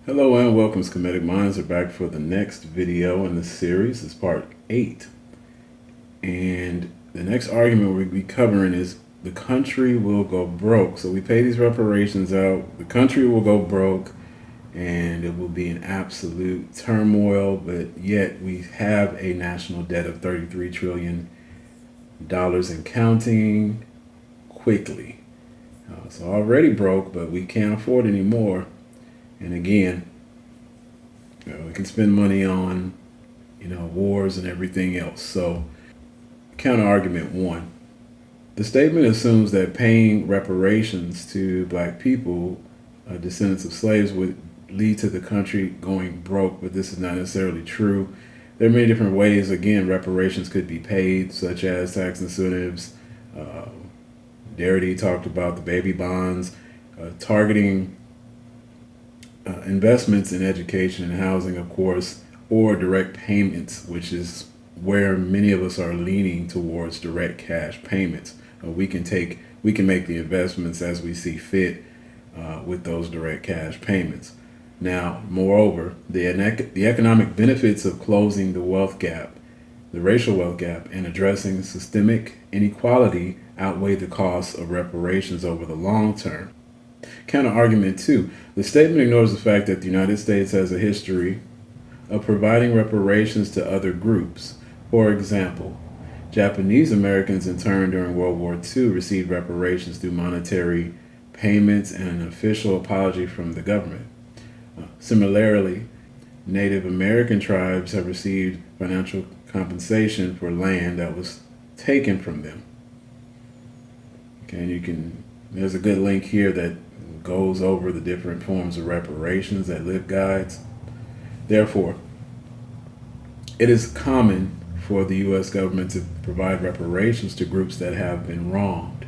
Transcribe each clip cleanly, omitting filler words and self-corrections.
Hello and welcome, Schematic Minds are back for the next video in this series. It's part 8. And the next argument we'll be covering is the country will go broke. So we pay these reparations out, the country will go broke, and it will be in absolute turmoil, but yet we have a national debt of $33 trillion and counting quickly. So already broke, but we can't afford any more. And again, we can spend money on, wars and everything else. So, counter argument 1. The statement assumes that paying reparations to black people, descendants of slaves, would lead to the country going broke, but this is not necessarily true. There are many different ways, again, reparations could be paid, such as tax incentives. Darity talked about the baby bonds, targeting investments in education and housing, of course, or direct payments, which is where many of us are leaning towards direct cash payments. We can make the investments as we see fit with those direct cash payments. Now, moreover, the economic benefits of closing the wealth gap, the racial wealth gap, and addressing systemic inequality outweigh the costs of reparations over the long term. Counter argument 2. The statement ignores the fact that the United States has a history of providing reparations to other groups. For example, Japanese Americans in turn during World War II received reparations through monetary payments and an official apology from the government. Similarly, Native American tribes have received financial compensation for land that was taken from them. Okay, and there's a good link here that goes over the different forms of reparations at LibGuides. Therefore, it is common for the U.S. government to provide reparations to groups that have been wronged.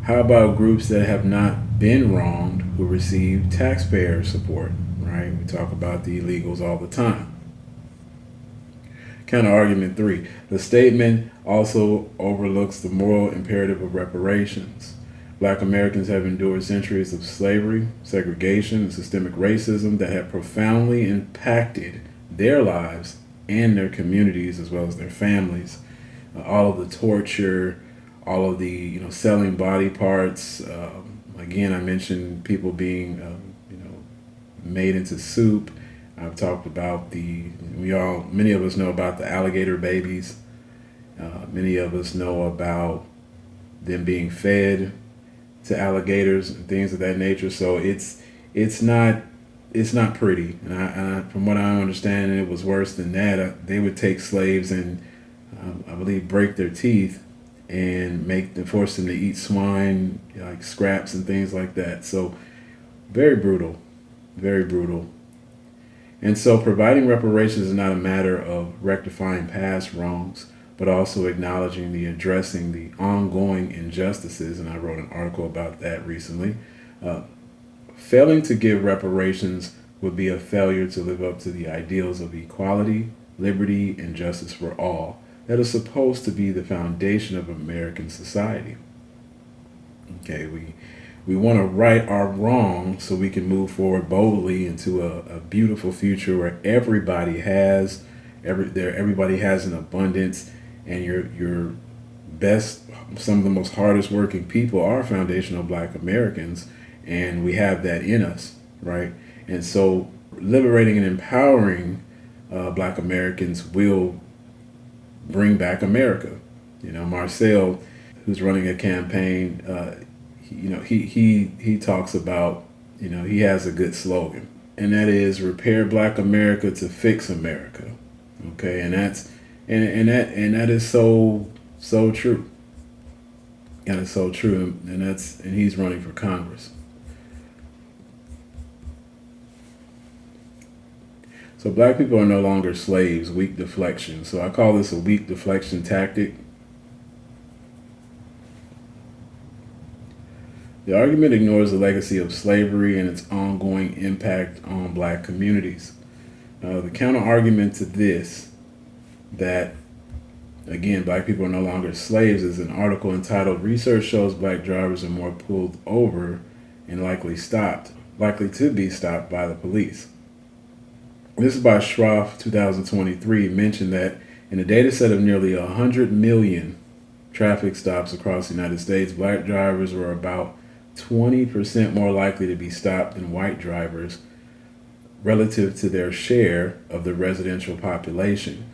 How about groups that have not been wronged who receive taxpayer support, right? We talk about the illegals all the time. Counter argument 3. The statement also overlooks the moral imperative of reparations. Black Americans have endured centuries of slavery, segregation, and systemic racism that have profoundly impacted their lives and their communities as well as their families. All of the torture, all of the selling body parts. Again, I mentioned people being made into soup. I've talked about many of us know about the alligator babies. Many of us know about them being fed to alligators and things of that nature. So it's not pretty. And from what I understand, it was worse than that. They would take slaves and I believe break their teeth and force them to eat swine, like scraps and things like that. So very brutal, very brutal. And so providing reparations is not a matter of rectifying past wrongs, but also acknowledging addressing the ongoing injustices. And I wrote an article about that recently. Failing to give reparations would be a failure to live up to the ideals of equality, liberty, and justice for all that is supposed to be the foundation of American society. Okay, we want to right our wrongs so we can move forward boldly into a beautiful future where everybody has an abundance, and your best, some of the most hardest working people are foundational Black Americans, and we have that in us, right? And so liberating and empowering Black Americans will bring back America. Marcel, who's running a campaign, he talks about, he has a good slogan, and that is repair Black America to fix America. Okay, and that is so true. And it's so true, and he's running for Congress. So Black people are no longer slaves, weak deflection. So I call this a weak deflection tactic. The argument ignores the legacy of slavery and its ongoing impact on Black communities. The counter argument to this, that again, Black people are no longer slaves, is an article entitled "Research Shows Black Drivers Are More Pulled Over and Likely Stopped likely to be stopped by the police. This is by Schroff 2023, mentioned that in a data set of nearly 100 million traffic stops across the United States, black drivers were about 20% more likely to be stopped than white drivers relative to their share of the residential population.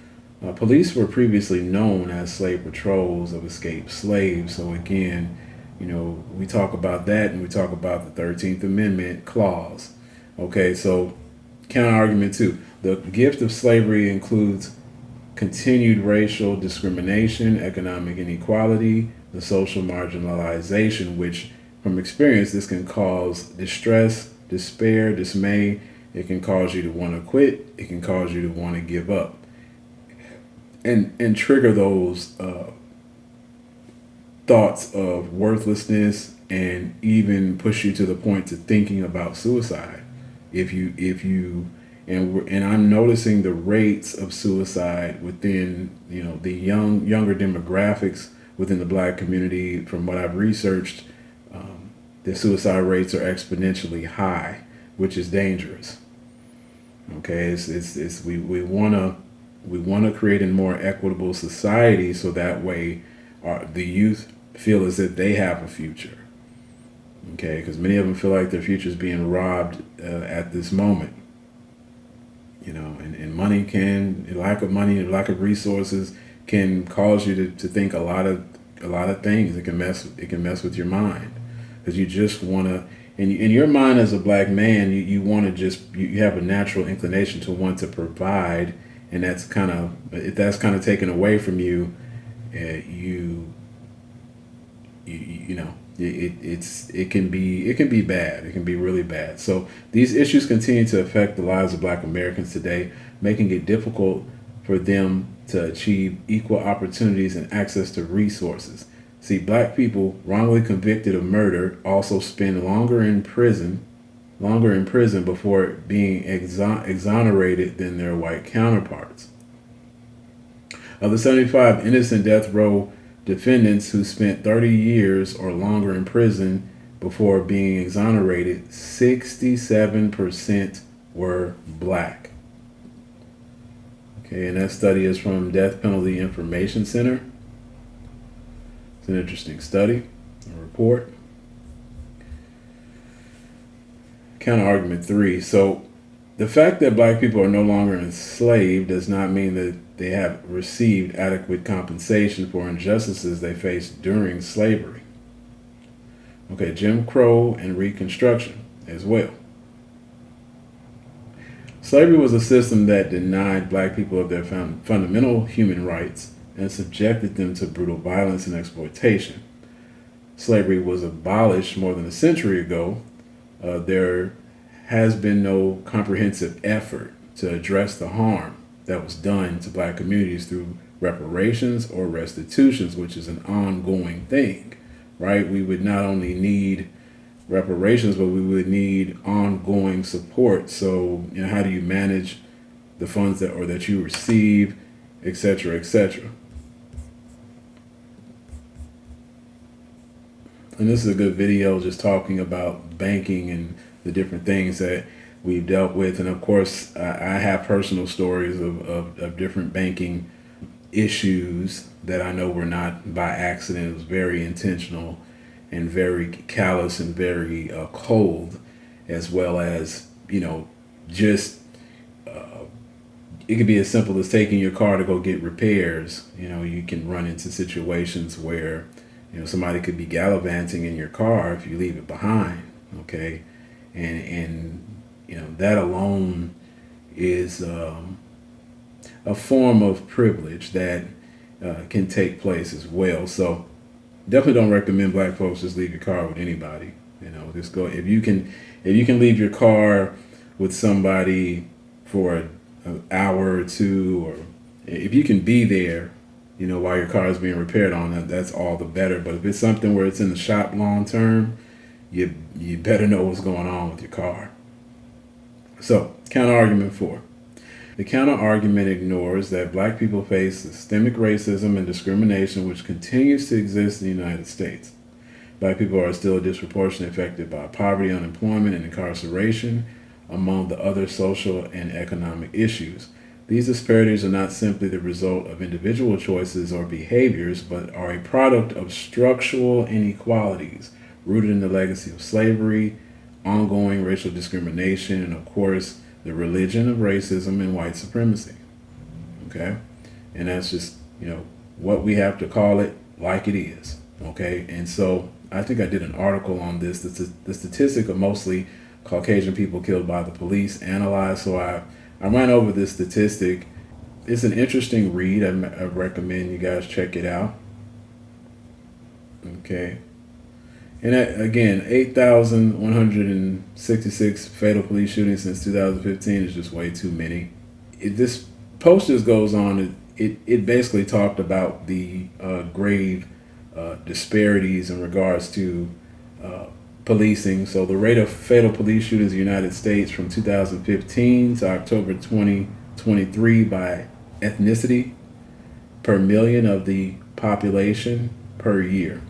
Police were previously known as slave patrols of escaped slaves. So again, we talk about that, and we talk about the 13th Amendment clause. Okay, so counter argument two. The gift of slavery includes continued racial discrimination, economic inequality, the social marginalization, which from experience, this can cause distress, despair, dismay. It can cause you to want to quit. It can cause you to want to give up, and trigger those thoughts of worthlessness, and even push you to the point to thinking about suicide. If you and I'm noticing the rates of suicide within the younger demographics within the black community. From what I've researched, the suicide rates are exponentially high, which is dangerous. Okay, we want to create a more equitable society, so that way the youth feel as if they have a future. Okay, because many of them feel like their future is being robbed at this moment. And money lack of money and lack of resources can cause you to think a lot of things. It can mess with your mind, because you just want to. In your mind as a black man, you want to you have a natural inclination to want to provide, and if that's kind of taken away from you, it can be bad. It can be really bad. So these issues continue to affect the lives of black Americans today, making it difficult for them to achieve equal opportunities and access to resources. See, black people wrongly convicted of murder also spend longer in prison before being exonerated than their white counterparts. Of the 75 innocent death row defendants who spent 30 years or longer in prison before being exonerated, 67% were black. Okay, and that study is from Death Penalty Information Center. It's an interesting study, a report. Counter argument three. So the fact that black people are no longer enslaved does not mean that they have received adequate compensation for injustices they faced during slavery. Okay, Jim Crow and Reconstruction as well. Slavery was a system that denied black people of their fundamental human rights and subjected them to brutal violence and exploitation. Slavery was abolished more than a century ago. There has been no comprehensive effort to address the harm that was done to black communities through reparations or restitutions, which is an ongoing thing, right? We would not only need reparations, but we would need ongoing support. So, how do you manage the funds that you receive, et cetera, et cetera. And this is a good video just talking about banking and the different things that we've dealt with. And of course, I have personal stories of different banking issues that I know were not by accident. It was very intentional and very callous and very cold, as well as, just it could be as simple as taking your car to go get repairs. You can run into situations where somebody could be gallivanting in your car if you leave it behind. Okay, and that alone is a form of privilege that can take place as well. So definitely don't recommend black folks just leave your car with anybody. Just go, if you can leave your car with somebody for an hour or two, or if you can be there, while your car is being repaired on that, that's all the better. But if it's something where it's in the shop long term, you better know what's going on with your car. So, counter argument 4. The counter argument ignores that black people face systemic racism and discrimination which continues to exist in the United States. Black people are still disproportionately affected by poverty, unemployment, and incarceration, among the other social and economic issues. These disparities are not simply the result of individual choices or behaviors, but are a product of structural inequalities rooted in the legacy of slavery, ongoing racial discrimination, and of course, the religion of racism and white supremacy. Okay? And that's just, what we have to call it like it is. Okay? And so I think I did an article on this, the statistic of mostly Caucasian people killed by the police analyzed. So I ran over this statistic. It's an interesting read. I recommend you guys check it out. Okay. And again, 8,166 fatal police shootings since 2015 is just way too many. This post just goes on. It basically talked about the grave disparities in regards to policing. So the rate of fatal police shootings in the United States from 2015 to October 2023 by ethnicity per million of the population per year.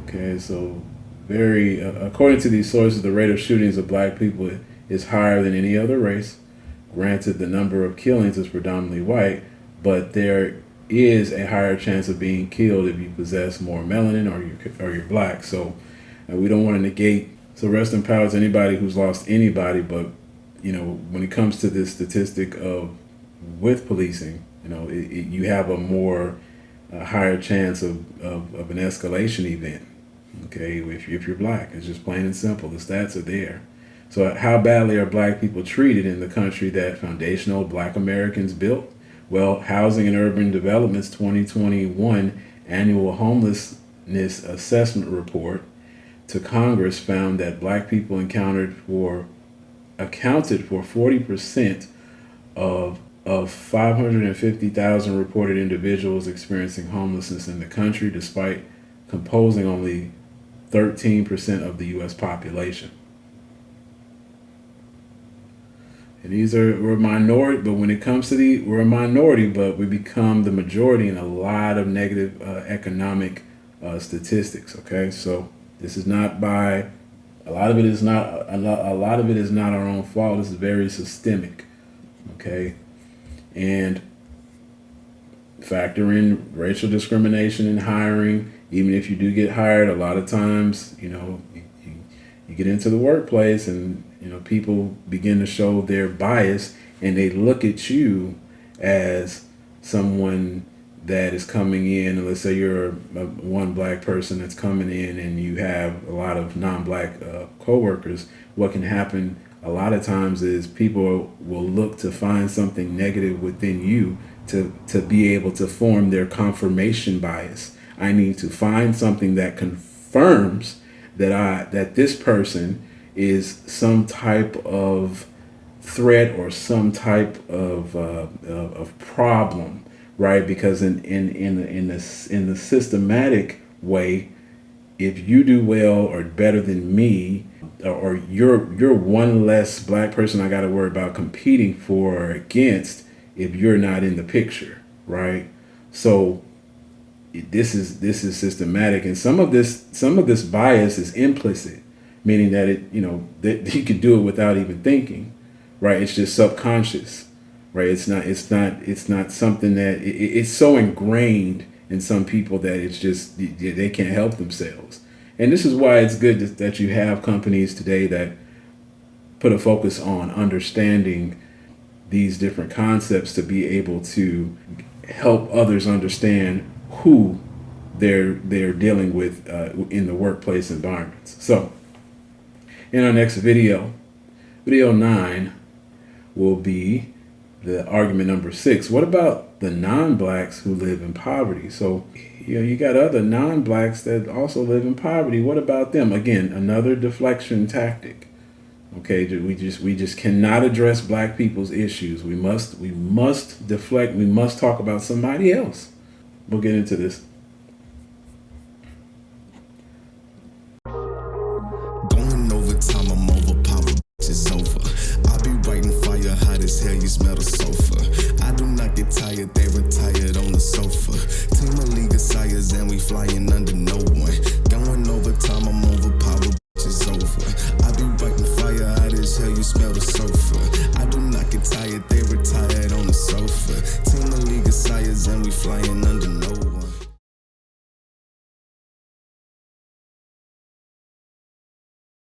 Okay, so according to these sources, the rate of shootings of black people is higher than any other race. Granted, the number of killings is predominantly white, but there is a higher chance of being killed if you possess more melanin or you're black. So we don't want to negate. So rest in power to anybody who's lost anybody, but when it comes to this statistic with policing, you have a higher chance of an escalation event. Okay, if you're black, it's just plain and simple. The stats are there. So how badly are black people treated in the country that foundational black Americans built? Well, Housing and Urban Development's 2021 annual homelessness assessment report to Congress found that black people accounted for 40% of 550,000 reported individuals experiencing homelessness in the country, despite composing only 13% of the U.S. population. And we're a minority, but when it comes to we're a minority, but we become the majority in a lot of negative economic statistics. Okay, so this is not a lot of it is not our own fault. This is very systemic. Okay, and factor in racial discrimination in hiring. Even if you do get hired, a lot of times, you get into the workplace and, people begin to show their bias and they look at you as someone that is coming in. And let's say you're one black person that's coming in and you have a lot of non-black coworkers. What can happen a lot of times is people will look to find something negative within you to be able to form their confirmation bias. I need to find something that confirms that this person is some type of threat or some type of problem, right? Because in the systematic way, if you do well or better than me, or you're one less black person I got to worry about competing for or against if you're not in the picture, right? So this is systematic, and some of this bias is implicit, meaning that that you could do it without even thinking, right? It's just subconscious, right? It's not something that it's so ingrained in some people that it's just they can't help themselves. And this is why it's good that you have companies today that put a focus on understanding these different concepts to be able to help others understand who they're dealing with in the workplace environments. So in our next video 9 will be the argument number 6. What about the non-blacks who live in poverty? So you got other non-blacks that also live in poverty. What about them? Again, another deflection tactic. Okay, we just cannot address black people's issues. We must deflect. We must talk about somebody else. We'll get into this. Going overtime, I'm over, power is over. I be writing fire, hot as hell, you smell the sofa. I do not get tired, they retired on the sofa. Team of League of Sires and we flying under no one. quiet, they retired on the sofa. Team of League of Sires and we flying